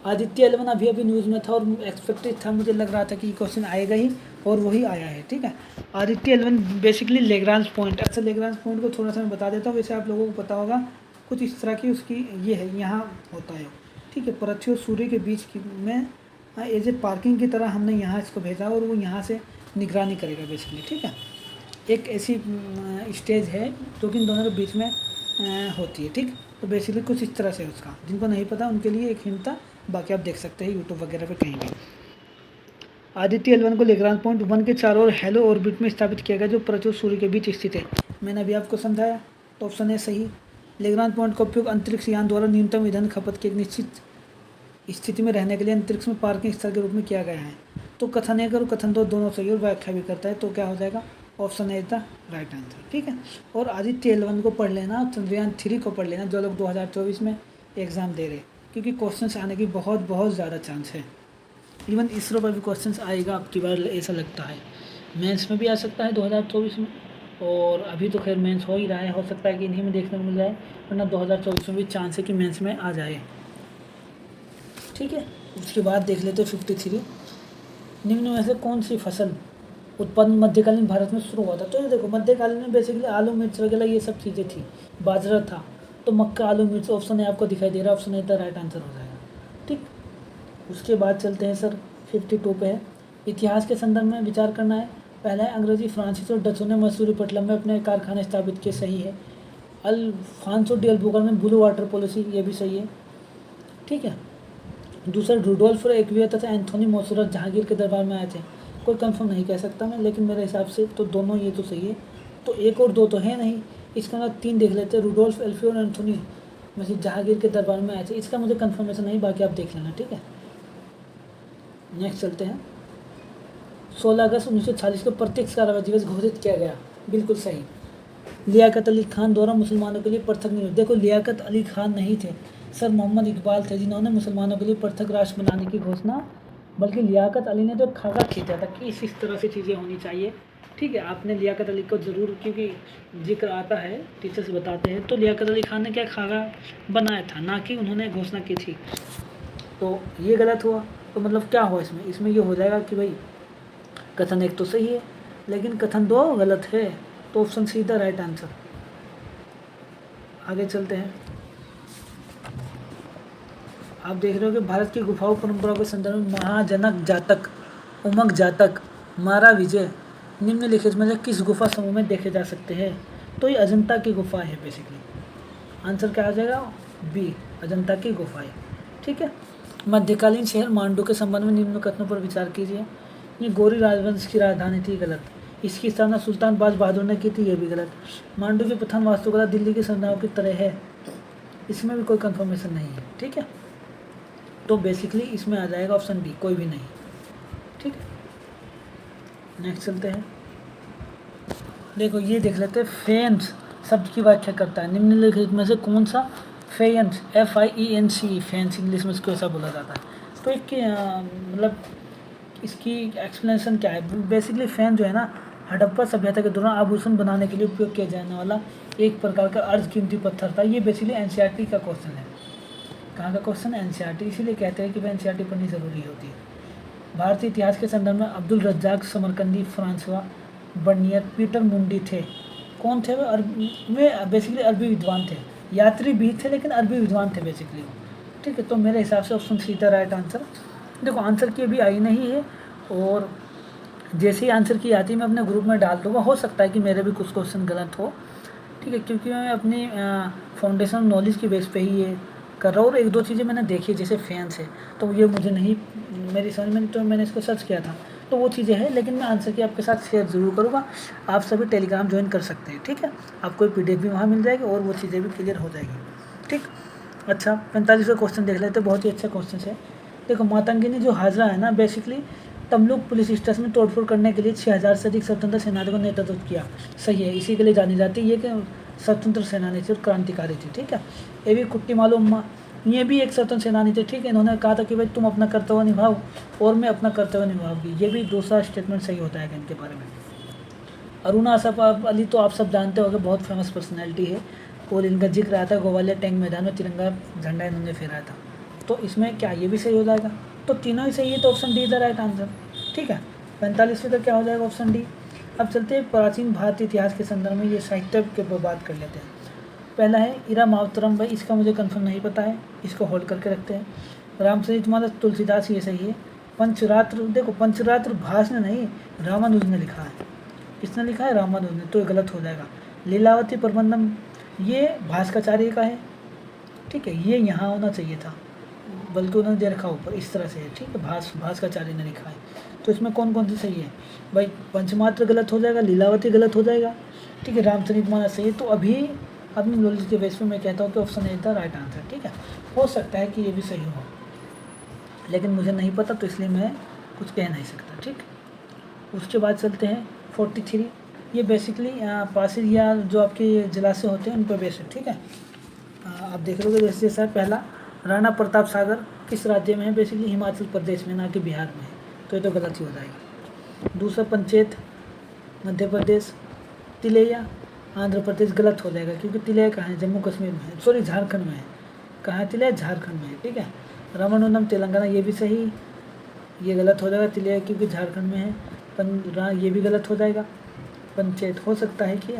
आदित्य 11 अभी अभी न्यूज़ में था और एक्सपेक्टेड था, मुझे लग रहा था कि क्वेश्चन आएगा ही और वही आया है, ठीक है। आदित्य 11 बेसिकली लेग्रांज पॉइंट, अच्छा लेग्रांज पॉइंट को थोड़ा सा मैं बता देता हूँ, वैसे आप लोगों को पता होगा कुछ इस तरह की उसकी ये है, यहाँ होता है, ठीक है। पृथ्वी और सूर्य के बीच में एज ए पार्किंग की तरह हमने यहाँ इसको भेजा और वो यहाँ से निगरानी करेगा बेसिकली, ठीक है। एक ऐसी स्टेज है जो कि इन दोनों के बीच में होती है, ठीक। तो बेसिकली कुछ इस तरह से है उसका, जिनको नहीं पता उनके लिए एक हिंट था, बाकी आप देख सकते हैं यूट्यूब वगैरह पे कहीं भी। आदित्य L1 को लेग्रांज पॉइंट 1 के चारों ओर हेलो ऑर्बिट में स्थापित किया गया, जो पृथ्वी और सूर्य के बीच स्थित है। मैंने अभी आपको समझाया, तो ऑप्शन है सही। लेग्रांज पॉइंट का उपयोग अंतरिक्ष यान द्वारा न्यूनतम ईंधन खपत की एक निश्चित स्थिति में रहने के लिए अंतरिक्ष में पार्किंग स्थल के रूप में किया गया है। तो कथन एक और कथन दो दोनों सही और व्याख्या भी करता है, तो क्या हो जाएगा? ऑप्शन है द राइट आंसर, ठीक है। और आदित्य L1 को पढ़ लेना, चंद्रयान 3 को पढ़ लेना, जो लोग 2024 में एग्ज़ाम दे रहे, क्योंकि क्वेश्चंस आने की बहुत बहुत ज़्यादा चांस है। इवन इसरो पर भी क्वेश्चंस आएगा आपकी बार, ऐसा लगता है। मेंस में भी आ सकता है 2024 में, और अभी तो खैर मेंस हो ही रहा है, हो सकता है कि इन्हीं में देखने को मिल जाए, वरना 2024 में भी चांस है कि मेंस में आ जाए, ठीक है। उसके बाद देख लेते 53। निम्न में से कौन सी फसल उत्पादन मध्यकालीन भारत में शुरू हुआ था? तो ये देखो, मध्यकालीन में बेसिकली आलू मिर्च वगैरह ये सब चीज़ें थी, बाजरा था, तो मक्का आलू मिर्च ऑप्शन है आपको दिखाई दे रहा है, ऑप्शन है द राइट आंसर हो जाएगा, ठीक। उसके बाद चलते हैं सर 52 पे है। इतिहास के संदर्भ में विचार करना है। पहला है अंग्रेजी, फ्रांसीसी और डचों ने मसूरीपट्टनम में अपने कारखाने स्थापित किए, सही है। अल्फांसो डी अल्बुकर्क में ब्लू वाटर पॉलिसी, ये भी सही है, ठीक है। दूसरा रुडोल्फ एक्विया तथा एंथोनी मोसरस जहांगीर के दरबार में आए थे, कोई कंफर्म नहीं कह सकता मैं, लेकिन मेरे हिसाब से तो दोनों ये तो सही है। तो एक और दो तो है नहीं, इसका ना 3 देख लेते हैं, रुडोल्फ एल्फियो और एंथोनी मसीह जहांगीर के दरबार में आए थे, इसका मुझे कंफर्मेशन नहीं, बाकी आप देख लेना, ठीक है। नेक्स्ट चलते हैं। 16 अगस्त 1940 को प्रत्यक्ष कार्रवाई दिवस घोषित किया गया, बिल्कुल सही। लियाकत अली खान द्वारा मुसलमानों के लिए पृथक नियुक्त, देखो लियाकत अली खान नहीं थे सर, मोहम्मद इकबाल थे जिन्होंने मुसलमानों के लिए पृथक राष्ट्र बनाने की घोषणा, बल्कि लियाकत अली ने तो खाका खींचा था कि इस तरह से चीज़ें होनी चाहिए, ठीक है। आपने लियाकत अली को ज़रूर, क्योंकि जिक्र आता है, टीचर्स बताते हैं, तो लियाकत अली खान ने क्या खाका बनाया था, ना कि उन्होंने घोषणा की थी। तो ये गलत हुआ, तो मतलब क्या हुआ इसमें? इसमें ये हो जाएगा कि भाई कथन एक तो सही है, लेकिन कथन 2 गलत है, तो option see the right answer. आगे चलते हैं। आप देख रहे हो कि भारत की गुफाओं परंपरा के संदर्भ में महाजनक जातक, उमक जातक, मारा विजय निम्नलिखित में से किस गुफा समूह में देखे जा सकते हैं? तो ये अजंता की गुफा है बेसिकली, आंसर क्या आ जाएगा? बी, अजंता की गुफा है, ठीक है। मध्यकालीन शहर मांडू के संबंध में निम्न कथनों पर विचार कीजिए। ये गौरी राजवंश की राजधानी थी, गलत। इसकी स्थापना सुल्तान बाज बहादुर ने की थी, ये भी गलत। मांडू की प्रथम वास्तुकला दिल्ली की संरचनाओं की तरह है, इसमें भी कोई कंफर्मेशन नहीं है, ठीक है। तो बेसिकली इसमें आ जाएगा ऑप्शन डी, कोई भी नहीं, ठीक है। नेक्स्ट चलते हैं। देखो ये देख लेते हैं, फेयंस शब्द की व्याख्या करता है, निम्नलिखित में से कौन सा? फेयंस, FIENC, फेंस इंग्लिश में इसको ऐसा बोला जाता है। तो एक मतलब इसकी एक्सप्लेनेशन क्या है? बेसिकली फैन जो है ना, हड़प्पा सभ्यता के दौरान आभूषण बनाने के लिए उपयोग किया जाने वाला एक प्रकार का अर्ध कीमती पत्थर था। ये बेसिकली NCERT का क्वेश्चन है। कहाँ का क्वेश्चन? NCERT, इसीलिए कहते हैं कि भाई NCERT पढ़नी ज़रूरी होती है। भारतीय इतिहास के संदर्भ में Abdul Razzaq Samarqandi, Francois Bernier, Peter Mundy थे, कौन थे? वे बेसिकली अरबी विद्वान थे, यात्री भी थे लेकिन अरबी विद्वान थे बेसिकली, ठीक है। तो मेरे हिसाब से ऑप्शन सी था राइट आंसर। देखो आंसर की अभी आई नहीं है, और जैसे ही आंसर की आती है मैं अपने ग्रुप में डाल दूँगा, हो सकता है कि मेरे भी कुछ क्वेश्चन गलत हो, ठीक है, क्योंकि मैं अपनी फाउंडेशन नॉलेज की बेस पे ही ये कर रहा हूँ। और 1-2 चीज़ें मैंने देखी, जैसे फैंस है, तो ये मुझे नहीं मेरी समझ में, तो मैंने इसको सर्च किया था, तो वो चीज़ें हैं, लेकिन मैं आंसर की आपके साथ शेयर ज़रूर करूँगा। आप सभी टेलीग्राम ज्वाइन कर सकते हैं, ठीक है। आपको PDF भी वहाँ मिल जाएगी और वो चीज़ें भी क्लियर हो जाएगी, ठीक। अच्छा, 45वां क्वेश्चन देख लेते हैं, बहुत ही अच्छा क्वेश्चन है। देखो, मातंगी जो हाजरा है ना, बेसिकली तमलुक पुलिस स्टेशन में तोड़फोड़ करने के लिए 6000 से अधिक स्वतंत्र सेनानियों का नेतृत्व किया। सही है, इसी के लिए जानी जाती है ये कि स्वतंत्र सेनानी थी और क्रांतिकारी थी, ठीक है। ये भी कुट्टी मालूम, ये भी एक स्वतंत्र सेनानी थे, ठीक है। इन्होंने कहा था कि भाई तुम अपना कर्तव्य निभाओ और मैं अपना कर्तव्य निभाऊंगी। ये भी दूसरा स्टेटमेंट सही होता है इनके बारे में। अरुणा असफ अली तो आप सब जानते होंगे, बहुत फेमस पर्सनैलिटी है और इनका जिक्र आता है ग्वालियर टैंक मैदान में तिरंगा झंडा इन्होंने फहराया था। तो इसमें क्या ये भी सही हो जाएगा? तो तीनों ही सही है, तो option D is the right answer, ठीक है। 45वें तो क्या हो जाएगा? Option D. अब चलते हैं प्राचीन भारतीय इतिहास के संदर्भ में ये साहित्य के ऊपर बात कर लेते हैं। पहला है इरा मावतरम, भाई इसका मुझे कंफर्म नहीं पता है, इसको होल्ड करके रखते हैं। रामचरितमानस तुलसीदास, ये सही है। पंचरात्र, देखो पंचरात्र भास ने नहीं, रामानुज ने लिखा है। किसने लिखा है? रामानुज ने, तो ये गलत हो जाएगा। लीलावती प्रबंधम, ये भास्कराचार्य का है, ठीक है। ये यहाँ होना चाहिए था, बल्कि उन्होंने दे रखा ऊपर इस तरह से है, ठीक है। भास्कराचार्य ने लिखा है। तो इसमें कौन कौन सी सही है भाई? पंचमात्र गलत हो जाएगा, लीलावती गलत हो जाएगा, ठीक है। रामचरितमानस सही है। तो अभी अपनी नॉलेज के बेस पे मैं कहता हूँ कि ऑप्शन ए था राइट आंसर, ठीक है। हो सकता है कि ये भी सही हो, लेकिन मुझे नहीं पता, तो इसलिए मैं कुछ कह नहीं सकता, ठीक। उसके बाद चलते हैं 43। ये बेसिकली पासिर या जो आपके जलाशय होते हैं उन पर बेस है, ठीक है। आप देख लोगे जैसे सर, पहला राणा प्रताप सागर किस राज्य में है? बेसिकली हिमाचल प्रदेश में, ना कि बिहार में है, तो ये तो गलत ही हो जाएगा। दूसरा पंचेत मध्य प्रदेश, तिलैया आंध्र प्रदेश, गलत हो जाएगा क्योंकि तिलैया कहाँ है? जम्मू कश्मीर में है, सॉरी झारखंड में है। कहाँ है तिलैया? झारखंड में है, ठीक है। रामानंदम तेलंगाना, ये भी सही, ये गलत हो जाएगा तिलैया क्योंकि झारखंड में है। ये भी गलत हो जाएगा। पंचेत हो सकता है कि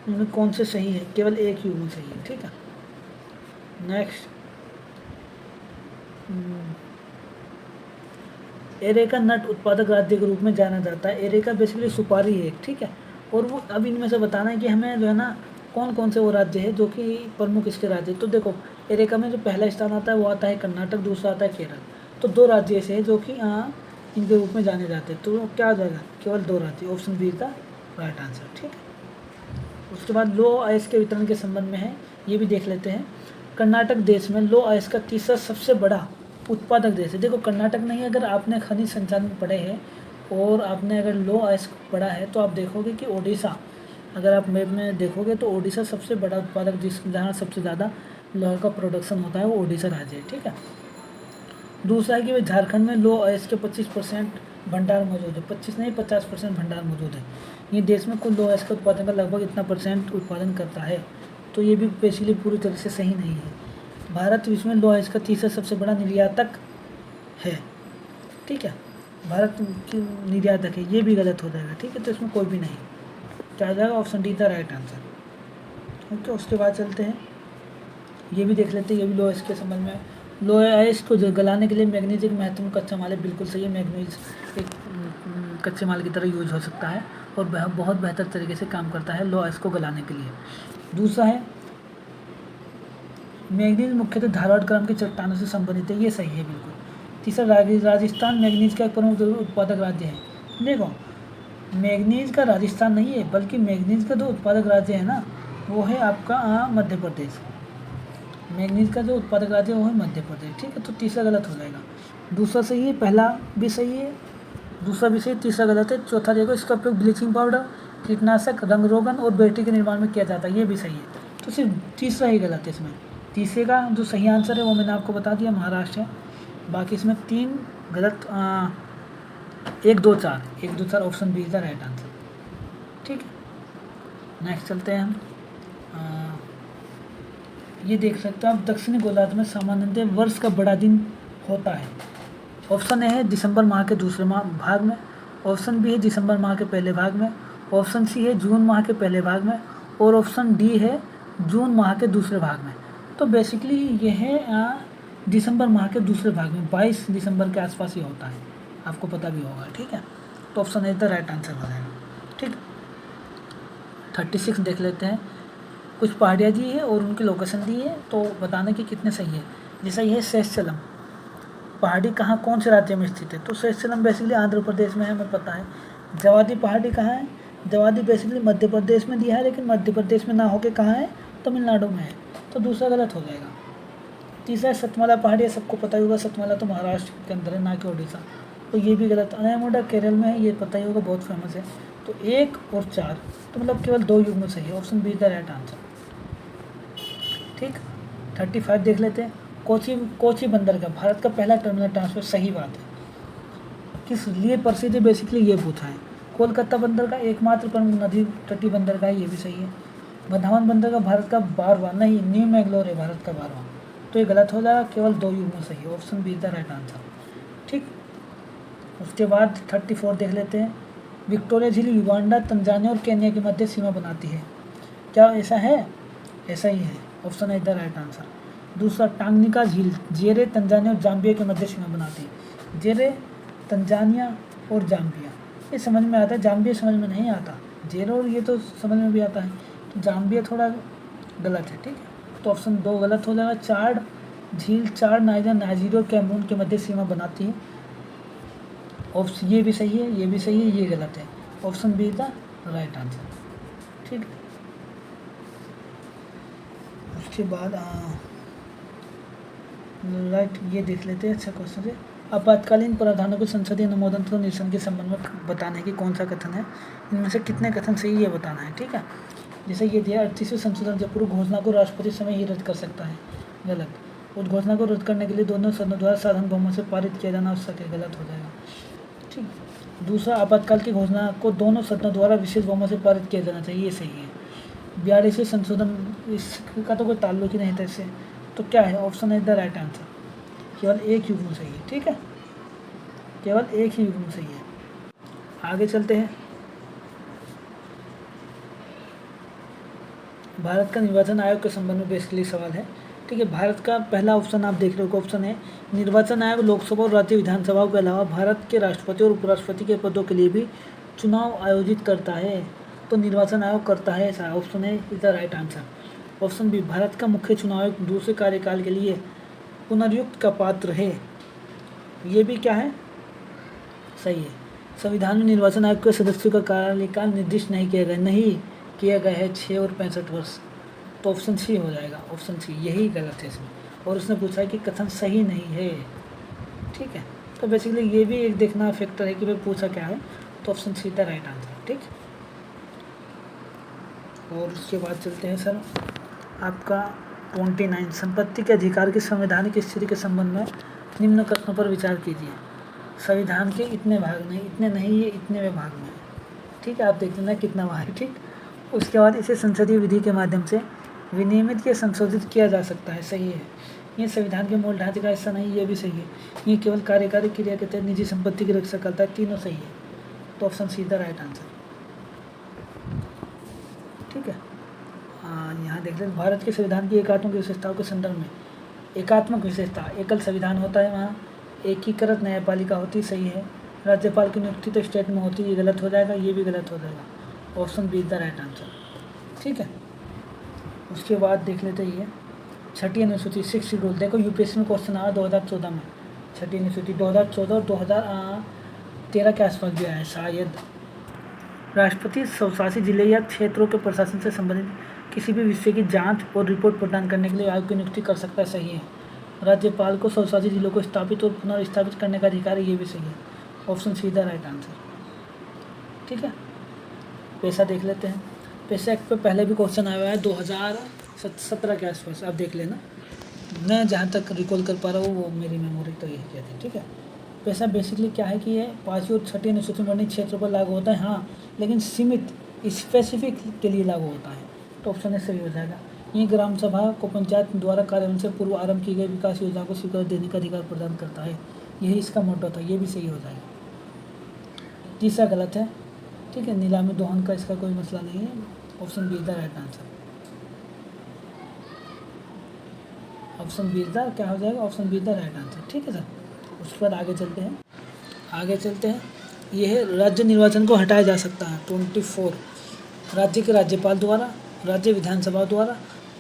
उनमें कौन से सही है? केवल एक ही उनमें सही है, ठीक है। नेक्स्ट, एरेका नट उत्पादक राज्य के रूप में जाना जाता है। एरेका बेसिकली सुपारी है, ठीक है। और वो अब इनमें से बताना है कि हमें जो है ना कौन कौन से वो राज्य है जो कि प्रमुख इसके राज्य। तो देखो, एरेका में जो पहला स्थान आता है वो आता है कर्नाटक, दूसरा आता है केरल। तो 2 राज्य ऐसे हैं जो कि इनके रूप में जाने जाते हैं। तो क्या हो जाएगा? केवल 2 राज्य, ऑप्शन बी का राइट आंसर, ठीक है। उसके बाद लो आयस के वितरण के संबंध में है, ये भी देख लेते हैं। कर्नाटक देश में लो आयस का तीसरा सबसे बड़ा उत्पादक देश है। देखो, कर्नाटक नहीं, अगर आपने खनिज संचालन पढ़े हैं और आपने अगर लो आयस पढ़ा है तो आप देखोगे कि ओडिशा, अगर आप मैप में देखोगे तो ओडिशा सबसे बड़ा उत्पादक, जहाँ सबसे ज़्यादा लोहे का प्रोडक्शन होता है वो ओडिशा राज्य है, ठीक है। दूसरा है कि भाई झारखंड में लो आयस के 25% भंडार मौजूद है। 25 नहीं, 50% भंडार मौजूद है। ये देश में कुल लो आयस के उत्पादन का लगभग इतना % उत्पादन करता है। तो ये भी बेसिकली पूरी तरह से सही नहीं है। भारत विश्व में लो आयस का तीसरा सबसे बड़ा निर्यातक है, ठीक है। भारत की निर्यातक है, ये भी गलत हो जाएगा, ठीक है। तो इसमें कोई भी नहीं, क्या आ जाएगा? Option D the right answer, okay. उसके बाद चलते हैं, ये भी देख लेते हैं, ये भी लो आयस के संबंध में। लो आयस को गलाने के लिए मैग्नीज एक महत्वपूर्ण कच्चा माल है, बिल्कुल सही है। मैग्नीज एक कच्चे माल की तरह यूज हो सकता है और बहुत बेहतर तरीके से काम करता है लो आयस को गलाने के लिए। दूसरा है मैग्नीज मुख्यतः धारवाड़ क्रम की चट्टानों से संबंधित है, ये सही है बिल्कुल। तीसरा राजस्थान मैग्नीज का एक प्रमुख उत्पादक राज्य है। देखो, मैग्नीज का राजस्थान नहीं है, बल्कि मैग्नीज का जो उत्पादक राज्य है ना वो है आपका मध्य प्रदेश। मैग्नीज का जो उत्पादक राज्य है वो है मध्य प्रदेश, ठीक है। तो तीसरा गलत हो जाएगा। दूसरा सही है, पहला भी सही है, दूसरा भी सही, तीसरा गलत है। चौथा देखो, इसका उपयोग ब्लीचिंग पाउडर, कीटनाशक, रंग रोगन और बैटरी के निर्माण में किया जाता है, ये भी सही है। तो सिर्फ तीसरा ही गलत है इसमें। तीसरे का जो सही आंसर है वो मैंने आपको बता दिया, महाराष्ट्र है। बाकी इसमें 3 गलत, 1 2 4, 1 2 4, option B is the right answer, ठीक है। नेक्स्ट चलते हैं हम, ये देख सकते हो आप, दक्षिणी गोलार्ध में सामान्यतः वर्ष का बड़ा दिन होता है। ऑप्शन ए है दिसंबर माह के दूसरे भाग में, ऑप्शन बी है दिसंबर माह के पहले भाग में, ऑप्शन सी है जून माह के पहले भाग में, और ऑप्शन डी है जून माह के दूसरे भाग में। तो बेसिकली ये है दिसंबर माह के दूसरे भाग में, 22 दिसंबर के आसपास ये होता है, आपको पता भी होगा, ठीक है। तो option A the right answer हो जाएगा, ठीक। 36 देख लेते हैं। कुछ पहाड़ियाँ दी है और उनकी लोकेशन दी है, तो बताने कि कितने सही है। जैसा ये है शेषचलम पहाड़ी कहाँ कौन से राज्य में स्थित है? तो शेषचलम बेसिकली आंध्र प्रदेश में है, हमें पता है। जवादी पहाड़ी कहाँ है? जवादी बेसिकली मध्य प्रदेश में दिया है, लेकिन मध्य प्रदेश में ना होके कहाँ है? तमिलनाडु में है, तो दूसरा गलत हो जाएगा। तीसरा सतमाला पहाड़ी, सबको पता ही होगा, सतमाला तो महाराष्ट्र के अंदर है, ना कि उड़ीसा, तो ये भी गलत। अनायामुडा केरल में है, ये पता ही होगा, बहुत फेमस है। तो 1 और 4, तो मतलब केवल 2 युग्म सही है। Option B is the right answer. ठीक, 35 देख लेते हैं। कोची बंदरगाह भारत का पहला टर्मिनल ट्रांसफर, सही बात है। किस लिए प्रसिद्ध है? बेसिकली ये पूछा है। कोलकाता बंदरगाह एकमात्र प्रमुख नदी तटीय बंदरगाह, ये भी सही है। बंधावन बंदरगाह भारत का 12वां, नहीं, न्यू मैंगलोर है भारत का 12वां, तो ये गलत हो जाएगा। केवल 2 युग्म सही है। Option B is the right answer. ठीक, उसके बाद 34 देख लेते हैं। विक्टोरिया झील युगांडा, तंजानिया और केन्या के मध्य सीमा बनाती है, क्या ऐसा है? ऐसा ही है। ऑप्शन है द राइट आंसर। दूसरा, टांगनिका झील जेरे, तंजानिया और जाम्बिया के मध्य सीमा बनाती है। जेरे, तंजानिया और जाम्बिया, ये समझ में आता है, जाम्बिया समझ में नहीं आता। जेरे और ये तो समझ में भी आता है, तो जाम्बिया थोड़ा गलत है। ठीक है, तो ऑप्शन 2 गलत हो जाएगा। चाड झील, चाड नाइजर, नाइजीरिया और कैमरून के मध्य सीमा बनाती है। ऑप्शन ये भी सही है, ये भी सही है, ये गलत है। Option B is the right answer. ठीक, उसके बाद राइट, ये देख लेते हैं। अच्छा क्वेश्चन है। आपातकालीन प्रावधानों के संसदीय अनुमोदन तो निरसन के संबंध में बताने की कौन सा कथन है? इनमें से कितने कथन सही, ये बताना है। ठीक है, जैसे ये दिया 38वें संशोधन जब पूर्व घोषणा को राष्ट्रपति समय ही रद्द कर सकता है, गलत। उस घोषणा को रद्द करने के लिए दोनों सदनों द्वारा साधारण बहुमत से पारित किया जाना आवश्यक है, गलत हो जाएगा। ठीक, दूसरा, आपातकाल की घोषणा को दोनों सदनों द्वारा विशेष बहुमत से पारित किया जाना चाहिए, ये सही है। 42वें संशोधन, इसका तो कोई ताल्लुक ही नहीं था इससे, तो क्या है? ऑप्शन है द राइट आंसर। केवल 1 युग्म सही है। ठीक है, केवल 1 ही युग्म सही है। आगे चलते हैं। भारत का निर्वाचन आयोग के संबंध में बेसिकली सवाल है। ठीक है, भारत का पहला ऑप्शन आप देख रहे हो, ऑप्शन है निर्वाचन आयोग लोकसभा और राज्य विधानसभाओं के अलावा भारत के राष्ट्रपति और उपराष्ट्रपति के पदों के लिए भी चुनाव आयोजित करता है, तो निर्वाचन आयोग करता है ऐसा। ऑप्शन है is the right answer. Option B, Bharat का मुख्य चुनाव आयोग दूसरे कार्यकाल के लिए पुनर्युक्त का पात्र है, ये भी क्या है? सही है। संविधान में निर्वाचन आयोग के सदस्यों का कार्यकाल निर्दिष्ट नहीं किया गया है 6 और 65 वर्ष, तो ऑप्शन सी हो जाएगा। ऑप्शन सी, यही गलत है इसमें। और उसने पूछा है कि कथन सही नहीं है। ठीक है, तो बेसिकली ये भी एक देखना फैक्टर है कि भाई पूछा क्या है, तो option see the right answer. ठीक, और उसके बाद चलते हैं सर आपका 29, संपत्ति के अधिकार की संवैधानिक स्थिति के संबंध में निम्न कथनों पर विचार कीजिए। संविधान के इतने भाग नहीं, इतने नहीं, ये इतने भाग में है। ठीक है, आप देख लेना कितना वहाँ है। ठीक, उसके बाद इसे संसदीय विधि के माध्यम से विनियमित या संशोधित किया जा सकता है, सही है। ये संविधान के मूल ढांचे का हिस्सा नहीं, ये भी सही है। ये केवल कार्यकारी क्रिया के तहत निजी संपत्ति की रक्षा करता है, तीनों सही है, तो option see the right answer. ठीक है, यहाँ देख लें भारत के संविधान की एकात्मक विशेषताओं के संदर्भ में। एकात्मक विशेषता, एकल संविधान होता है, वहाँ एकीकृत न्यायपालिका होती, सही है। राज्यपाल की नियुक्ति तो स्टेट में होती है, ये गलत हो जाएगा, ये भी गलत हो जाएगा। Option B is the right answer. ठीक है, उसके बाद देख लेते हैं ये छठी अनुसूची 6 शेड्यूल। देखो यूपीएससी में क्वेश्चन आया 2014 में, छठी अनुसूची 2014 और 2013 के आसपास भी आया है शायद। राष्ट्रपति स्वशासी जिले या क्षेत्रों के प्रशासन से संबंधित किसी भी विषय की जांच और रिपोर्ट प्रदान करने के लिए आयोग की नियुक्ति कर सकता है, सही है। राज्यपाल को स्वशासी जिलों को स्थापित और पुनर्स्थापित करने का अधिकार है, ये भी सही है। Option see the right answer. ठीक है, पैसा देख लेते हैं। पैसा एक्ट पे पहले भी क्वेश्चन आया हुआ है 2017 के आसपास, आप देख लेना। मैं जहाँ तक रिकॉल कर पा रहा हूँ वो मेरी मेमोरी तो यही कहती है। ठीक है, पैसा बेसिकली क्या है कि ये 5वीं और 6वीं अनुसूची में वर्णित क्षेत्रों पर लागू होता है, हाँ, लेकिन सीमित स्पेसिफिक के लिए लागू होता है, तो ऑप्शन ए सही हो जाएगा। ये ग्राम सभा को पंचायत द्वारा कार्यान्वयन से पूर्व आरंभ की गई विकास योजना को स्वीकृति देने का अधिकार प्रदान करता है, यही इसका मोटो था, ये भी सही हो जाएगा। तीसरा गलत है। ठीक है, नीलामी दोहन का इसका कोई मसला नहीं है, option B is the right answer. Option B is the क्या हो जाएगा? Option B is the right answer. ठीक है सर, उसके बाद आगे चलते हैं। यह राज्य निर्वाचन को हटाया जा सकता है 24 राज्य के राज्यपाल द्वारा, राज्य विधानसभा द्वारा,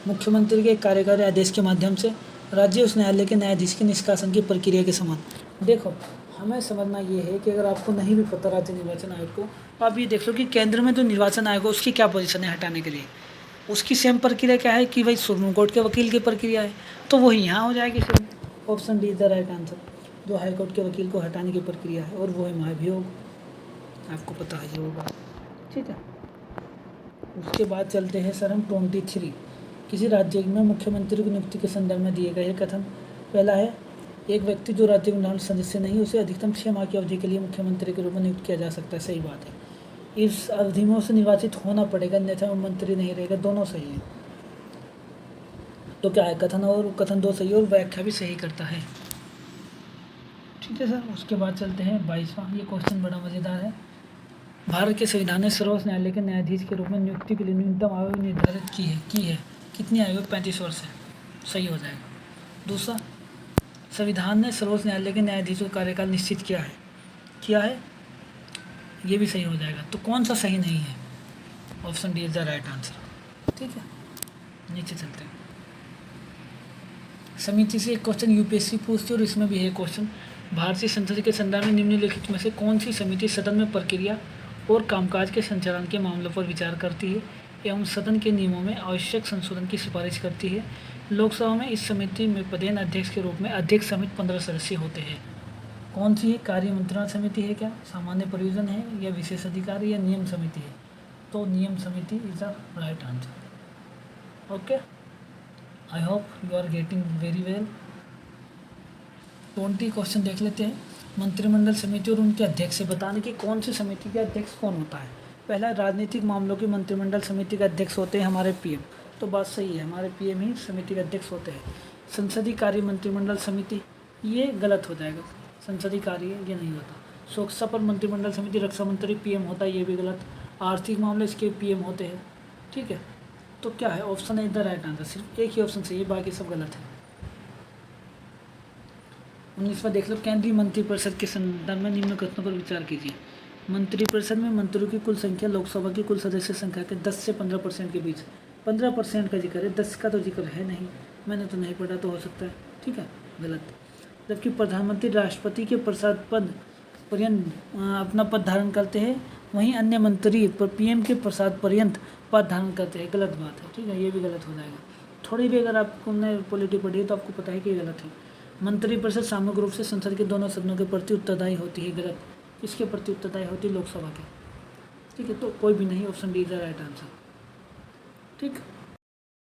मुख्यमंत्री के कार्यकारी आदेश के माध्यम से, राज्य उच्च न्यायालय के न्यायाधीश के निष्कासन की प्रक्रिया के समान। देखो, हमें समझना ये है कि अगर आपको नहीं भी पता राज्य निर्वाचन आयोग को, तो आप ये देख लो कि केंद्र में जो निर्वाचन आयोग है उसकी क्या पोजीशन है हटाने के लिए। उसकी सेम प्रक्रिया क्या है कि भाई सुप्रीम कोर्ट के वकील की प्रक्रिया है, तो वही यहाँ हो जाएगी same. Option D is the right answer. जो हाई कोर्ट के वकील को हटाने की प्रक्रिया है और वो है महाभियोग, आपको पता है ये होगा। ठीक है, उसके बाद चलते हैं सर हम 23। किसी राज्य में मुख्यमंत्री की नियुक्ति के संदर्भ में दिए गए कथन। पहला है, एक व्यक्ति जो राज्य विधानसभा सदस्य नहीं उसे अधिकतम 6 माह की अवधि के लिए मुख्यमंत्री के रूप में नियुक्त किया जा सकता है। सही बात है, इस अवधि में उसे निर्वाचित होना पड़ेगा, अन्यथा वो मंत्री नहीं रहेगा। दोनों सही है। तो क्या है, कथन और कथन 2 सही है और व्याख्या भी सही करता है। ठीक है सर, उसके बाद चलते हैं 22वां। ये क्वेश्चन बड़ा मज़ेदार है। भारत के संविधान ने सर्वोच्च न्यायालय के न्यायाधीश के रूप में नियुक्ति के लिए न्यूनतम आयु निर्धारित की है। कितनी आयु? 35 वर्ष है। सही हो जाएगा। दूसरा, संविधान ने सर्वोच्च न्यायालय के न्यायाधीशों का कार्यकाल निश्चित किया है। ये भी सही हो जाएगा। तो कौन सा सही नहीं है? Option D is the right answer. ठीक है, नीचे चलते हैं। समिति से एक क्वेश्चन यूपीएससी पूछती है और इसमें भी है क्वेश्चन। भारतीय संसद के संदर्भ में निम्नलिखित में से कौन सी समिति सदन में प्रक्रिया और कामकाज के संचालन के मामलों पर विचार करती है एवं सदन के नियमों में आवश्यक संशोधन की सिफारिश करती है? लोकसभा में इस समिति में पदेन अध्यक्ष के रूप में अध्यक्ष समेत 15 सदस्य होते हैं। कौन सी है? कार्य मंत्रणा समिति है क्या, सामान्य परियोजना है, या विशेष अधिकारी, या नियम समिति है? तो नियम समिति is the right answer. Okay, I hope you are getting very well. 20 question देख लेते हैं। मंत्रिमंडल समिति और उनके अध्यक्ष से बताने की कौन सी समिति के अध्यक्ष कौन होता है। पहला, राजनीतिक मामलों की मंत्रिमंडल समिति के अध्यक्ष होते हैं हमारे पीएम। तो बात सही है, हमारे पीएम ही समिति के अध्यक्ष होते हैं। संसदीय कार्य मंत्रिमंडल समिति, ये गलत हो जाएगा। संसदीय कार्य ये नहीं होता। स्वच्छता पर मंत्रिमंडल समिति, रक्षा मंत्री पीएम होता है, ये भी गलत। आर्थिक मामले इसके पीएम होते हैं। ठीक है, तो क्या है, ऑप्शन है द राइट आंसर। सिर्फ एक ही ऑप्शन सही है, बाकी सब गलत है। 19वां देख लो। केंद्रीय मंत्रिपरिषद के संदर्भ में निम्न कथनों पर विचार कीजिए। मंत्रिपरिषद में मंत्रियों की कुल संख्या लोकसभा की कुल सदस्य संख्या के 10 से 15% के बीच। 15% का जिक्र है, 10 का तो जिक्र है नहीं। मैंने तो नहीं पढ़ा, तो हो सकता है। ठीक है, गलत। जबकि प्रधानमंत्री राष्ट्रपति के प्रसाद पद पर्यंत अपना पद धारण करते हैं, वहीं अन्य मंत्री पीएम के प्रसाद पर्यंत पद धारण करते हैं। गलत बात है। ठीक है, ये भी गलत हो जाएगा। थोड़ी भी अगर आपने पॉलिटी पढ़ी है तो आपको पता है कि ये गलत है। मंत्रिपरिषद सामूहिक रूप से संसद के दोनों सदनों के प्रति उत्तरदायी होती है। गलत। किसके प्रति उत्तरदायी होती है? लोकसभा के। ठीक है, तो कोई भी नहीं, option D is the right answer. ठीक।